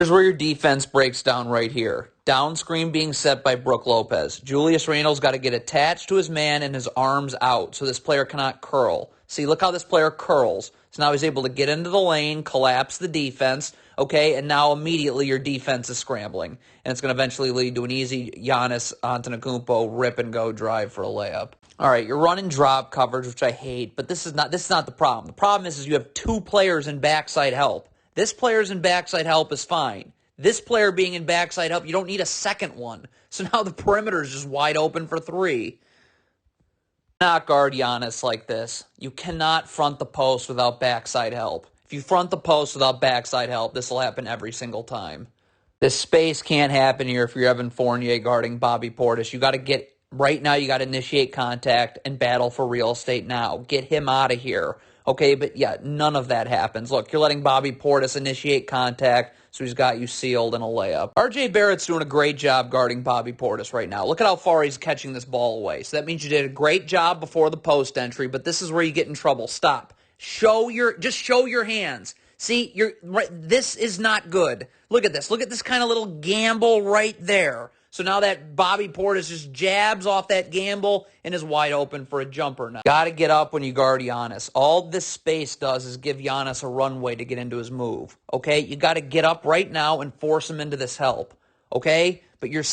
Here's where your defense breaks down right here. Down screen being set by Brook Lopez. Julius Randle's got to get attached to his man and his arms out so this player cannot curl. See, look how this player curls. So now he's able to get into the lane, collapse the defense, okay, and now immediately your defense is scrambling. And it's going to eventually lead to an easy Giannis Antetokounmpo rip-and-go drive for a layup. All right, you're running drop coverage, which I hate, but this is not the problem. The problem is you have two players in backside help. This player's in backside help is fine. This player being in backside help, you don't need a second one. So now the perimeter is just wide open for three. Not guard Giannis like this. You cannot front the post without backside help. If you front the post without backside help, this will happen every single time. This space can't happen here if you're Evan Fournier guarding Bobby Portis. You got to get, right now you got to initiate contact and battle for real estate now. Get him out of here. Okay, but yeah, none of that happens. Look, you're letting Bobby Portis initiate contact, so he's got you sealed in a layup. R.J. Barrett's doing a great job guarding Bobby Portis right now. Look at how far he's catching this ball away. So that means you did a great job before the post entry, but this is where you get in trouble. Stop. Just show your hands. See, this is not good. Look at this. Look at this kind of little gamble right there. So now that Bobby Portis just jabs off that gamble and is wide open for a jumper now. Got to get up when you guard Giannis. All this space does is give Giannis a runway to get into his move. Okay? You got to get up right now and force him into this help. Okay? But you're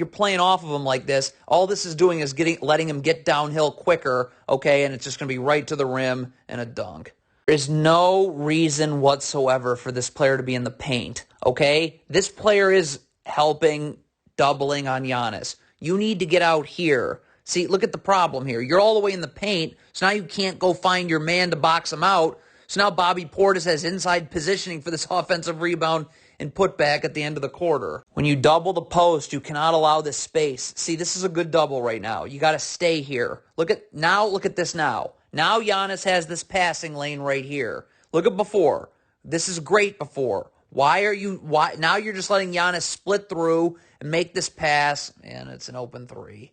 playing off of him like this. All this is doing is letting him get downhill quicker. Okay? And it's just going to be right to the rim and a dunk. There's no reason whatsoever for this player to be in the paint. Okay? This player is helping, doubling on Giannis. You need to get out here. See, look at the problem here. You're all the way in the paint, so now you can't go find your man to box him out. So now Bobby Portis has inside positioning for this offensive rebound and put back at the end of the quarter. When you double the post, you cannot allow this space. See, this is a good double right now. You got to stay here. Look at this now. Now Giannis has this passing lane right here. Look at before. This is great before. Why now you're just letting Giannis split through and make this pass, and it's an open three.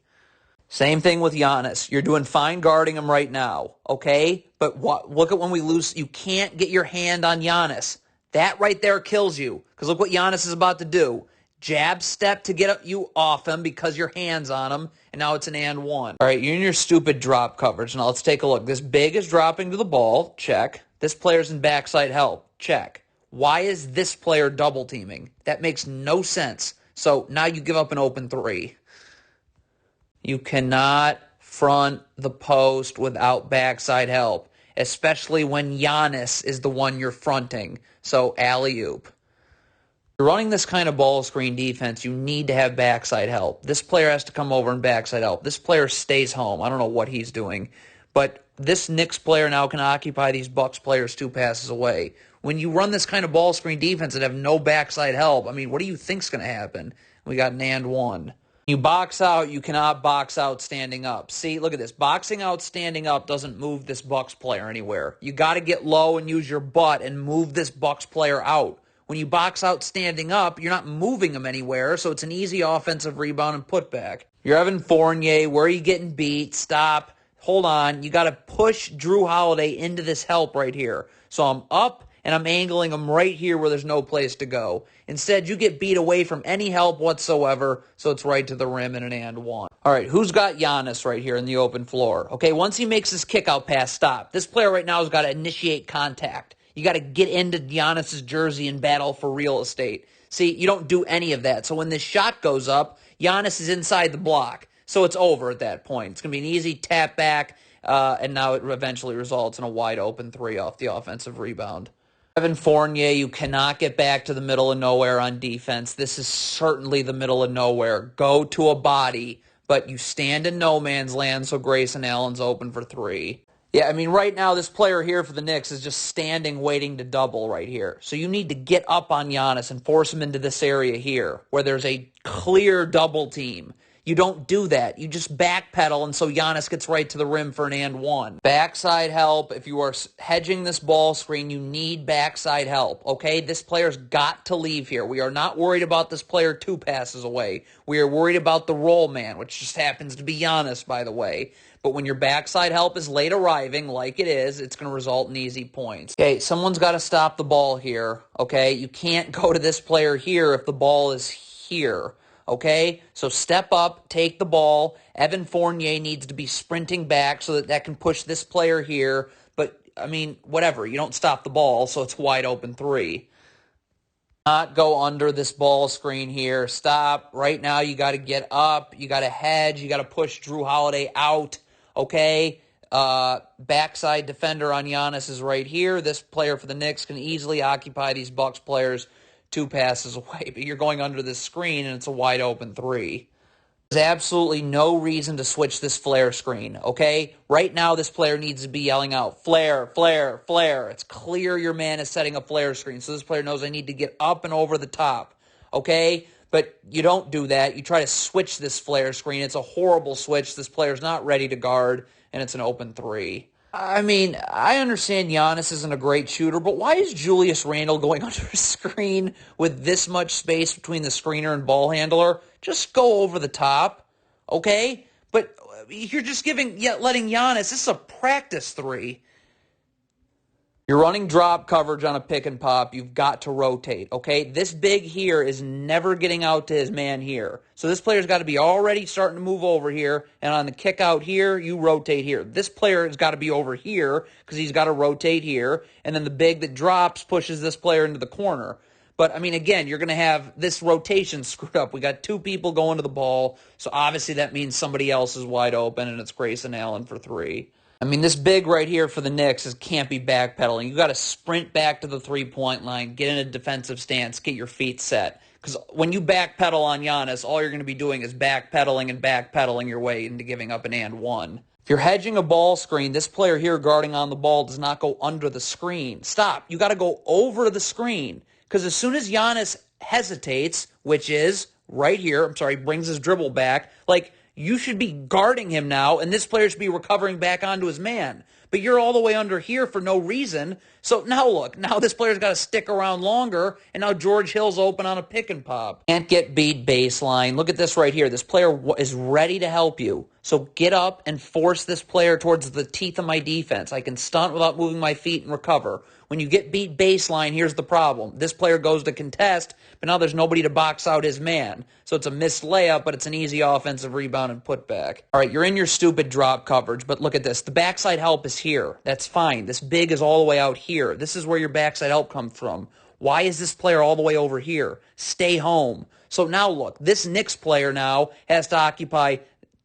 Same thing with Giannis. You're doing fine guarding him right now, okay? But look at when we lose. You can't get your hand on Giannis. That right there kills you, because look what Giannis is about to do. Jab step to get you off him because your hand's on him, and now it's an and one. All right, you're in your stupid drop coverage. Now let's take a look. This big is dropping to the ball. Check. This player's in backside help. Check. Why is this player double teaming? That makes no sense. So now you give up an open three. You cannot front the post without backside help, especially when Giannis is the one you're fronting. So alley-oop. You're running this kind of ball screen defense, you need to have backside help. This player has to come over and backside help. This player stays home. I don't know what he's doing. But this Knicks player now can occupy these Bucks players 2 passes away. When you run this kind of ball screen defense and have no backside help, I mean, what do you think's going to happen? We got an and one. You box out, you cannot box out standing up. See, look at this. Boxing out standing up doesn't move this Bucks player anywhere. You got to get low and use your butt and move this Bucks player out. When you box out standing up, you're not moving him anywhere, so it's an easy offensive rebound and putback. You're Evan Fournier. Where are you getting beat? Stop. Hold on. You got to push Drew Holiday into this help right here. So I'm up, and I'm angling him right here where there's no place to go. Instead, you get beat away from any help whatsoever, so it's right to the rim and an and one. All right, who's got Giannis right here in the open floor? Okay, once he makes his kick-out pass, stop. This player right now has got to initiate contact. You got to get into Giannis's jersey and battle for real estate. See, you don't do any of that. So when this shot goes up, Giannis is inside the block. So it's over at that point. It's going to be an easy tap back, and now it eventually results in a wide open three off the offensive rebound. Evan Fournier, you cannot get back to the middle of nowhere on defense. This is certainly the middle of nowhere. Go to a body, but you stand in no man's land, so Grayson Allen's open for three. Yeah, I mean, right now, this player here for the Knicks is just standing waiting to double right here. So you need to get up on Giannis and force him into this area here where there's a clear double team. You don't do that. You just backpedal, and so Giannis gets right to the rim for an and one. Backside help. If you are hedging this ball screen, you need backside help, okay? This player's got to leave here. We are not worried about this player 2 passes away. We are worried about the roll man, which just happens to be Giannis, by the way. But when your backside help is late arriving, like it is, it's going to result in easy points. Okay, someone's got to stop the ball here, okay? You can't go to this player here if the ball is here, okay? So step up, take the ball. Evan Fournier needs to be sprinting back so that can push this player here. But, I mean, whatever. You don't stop the ball, so it's wide open 3. Not go under this ball screen here. Stop. Right now, you got to get up. You got to hedge. You got to push Drew Holiday out. Okay? Backside defender on Giannis is right here. This player for the Knicks can easily occupy these Bucks players 2 passes away. But you're going under this screen, and it's a wide open 3. There's absolutely no reason to switch this flare screen, okay? Right now, this player needs to be yelling out, flare, flare, flare. It's clear your man is setting a flare screen, so this player knows I need to get up and over the top, okay? But you don't do that. You try to switch this flare screen. It's a horrible switch. This player's not ready to guard, and it's an open 3. I mean, I understand Giannis isn't a great shooter, but why is Julius Randle going under a screen with this much space between the screener and ball handler? Just go over the top, okay? But you're just letting Giannis, this is a practice 3. You're running drop coverage on a pick and pop. You've got to rotate, okay? This big here is never getting out to his man here. So this player's got to be already starting to move over here, and on the kick out here, you rotate here. This player has got to be over here because he's got to rotate here, and then the big that drops pushes this player into the corner. But, I mean, again, you're going to have this rotation screwed up. We got 2 people going to the ball, so obviously that means somebody else is wide open, and it's Grayson Allen for 3. I mean, this big right here for the Knicks can't be backpedaling. You got to sprint back to the 3-point line, get in a defensive stance, get your feet set. Because when you backpedal on Giannis, all you're going to be doing is backpedaling your way into giving up an and one. If you're hedging a ball screen, this player here guarding on the ball does not go under the screen. Stop. You got to go over the screen. Because as soon as Giannis hesitates, which is right here, brings his dribble back, you should be guarding him now, and this player should be recovering back onto his man. But you're all the way under here for no reason. So now look, now this player's got to stick around longer, and now George Hill's open on a pick and pop. Can't get beat baseline. Look at this right here. This player is ready to help you. So get up and force this player towards the teeth of my defense. I can stunt without moving my feet and recover. When you get beat baseline, here's the problem. This player goes to contest, but now there's nobody to box out his man. So it's a missed layup, but it's an easy offensive rebound and putback. All right, you're in your stupid drop coverage, but look at this. The backside help is here. That's fine. This big is all the way out here. This is where your backside help comes from. Why is this player all the way over here? Stay home. So now look, this Knicks player now has to occupy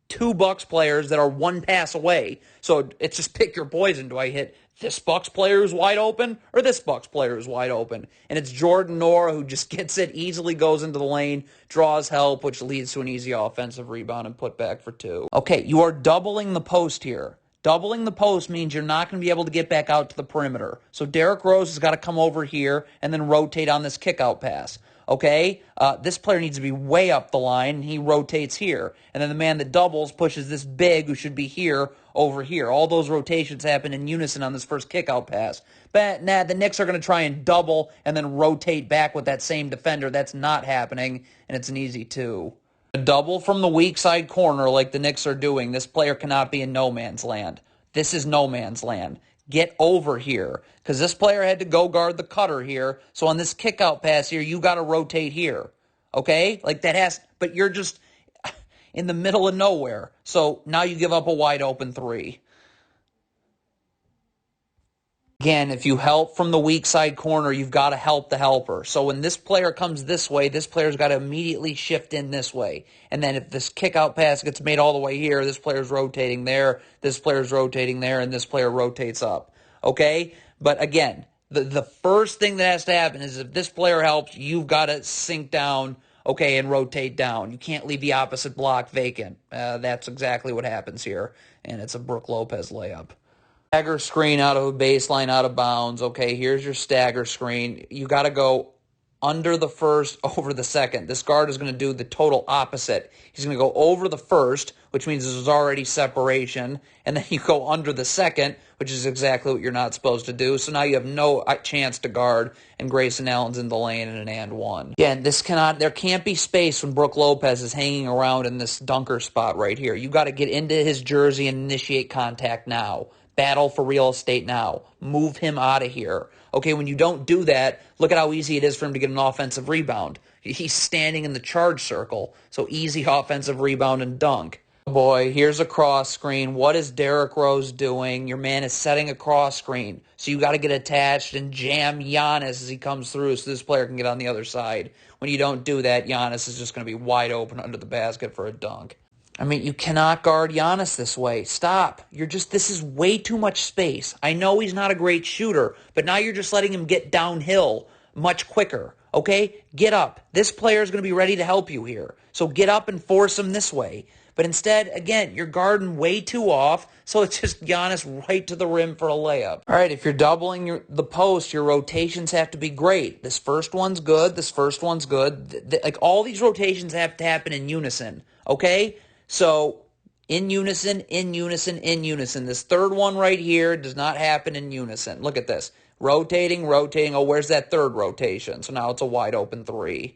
2 Bucks players that are 1 pass away. So it's just pick your poison. Do I hit this Bucks player who's wide open or this Bucks player who's wide open? And it's Jordan Nora who just gets it, easily goes into the lane, draws help, which leads to an easy offensive rebound and putback for 2. Okay, you are doubling the post here. Doubling the post means you're not going to be able to get back out to the perimeter. So Derrick Rose has got to come over here and then rotate on this kick-out pass. Okay, this player needs to be way up the line, and he rotates here. And then the man that doubles pushes this big, who should be here, over here. All those rotations happen in unison on this first kick-out pass. But the Knicks are going to try and double and then rotate back with that same defender. That's not happening, and it's an easy 2. A double from the weak side corner like the Knicks are doing. This player cannot be in no man's land. This is no man's land. Get over here, because this player had to go guard the cutter here. So on this kick-out pass here, you got to rotate here, okay? But you're just in the middle of nowhere. So now you give up a wide open 3. Again, if you help from the weak side corner, you've got to help the helper. So when this player comes this way, this player's got to immediately shift in this way. And then if this kick-out pass gets made all the way here, this player's rotating there, this player's rotating there, and this player rotates up. Okay? But again, the first thing that has to happen is if this player helps, you've got to sink down, okay, and rotate down. You can't leave the opposite block vacant. That's exactly what happens here. And it's a Brook Lopez layup. Stagger screen out of a baseline, out of bounds. Okay, here's your stagger screen. You got to go under the first, over the second. This guard is going to do the total opposite. He's going to go over the first, which means there's already separation, and then you go under the second, which is exactly what you're not supposed to do. So now you have no chance to guard, and Grayson Allen's in the lane in an and one. Again, there can't be space when Brook Lopez is hanging around in this dunker spot right here. You got to get into his jersey and initiate contact now. Battle for real estate now. Move him out of here. Okay, when you don't do that, look at how easy it is for him to get an offensive rebound. He's standing in the charge circle, so easy offensive rebound and dunk. Boy, here's a cross screen. What is Derrick Rose doing? Your man is setting a cross screen, so you got to get attached and jam Giannis as he comes through so this player can get on the other side. When you don't do that, Giannis is just going to be wide open under the basket for a dunk. I mean, you cannot guard Giannis this way. Stop. This is way too much space. I know he's not a great shooter, but now you're just letting him get downhill much quicker. Okay? Get up. This player is going to be ready to help you here. So get up and force him this way. But instead, again, you're guarding way too off, so it's just Giannis right to the rim for a layup. All right, if you're doubling the post, your rotations have to be great. This first one's good. This first one's good. Like, all these rotations have to happen in unison. Okay? So, in unison, in unison, in unison. This third one right here does not happen in unison. Look at this. Rotating, rotating. Oh, where's that third rotation? So now it's a wide open three.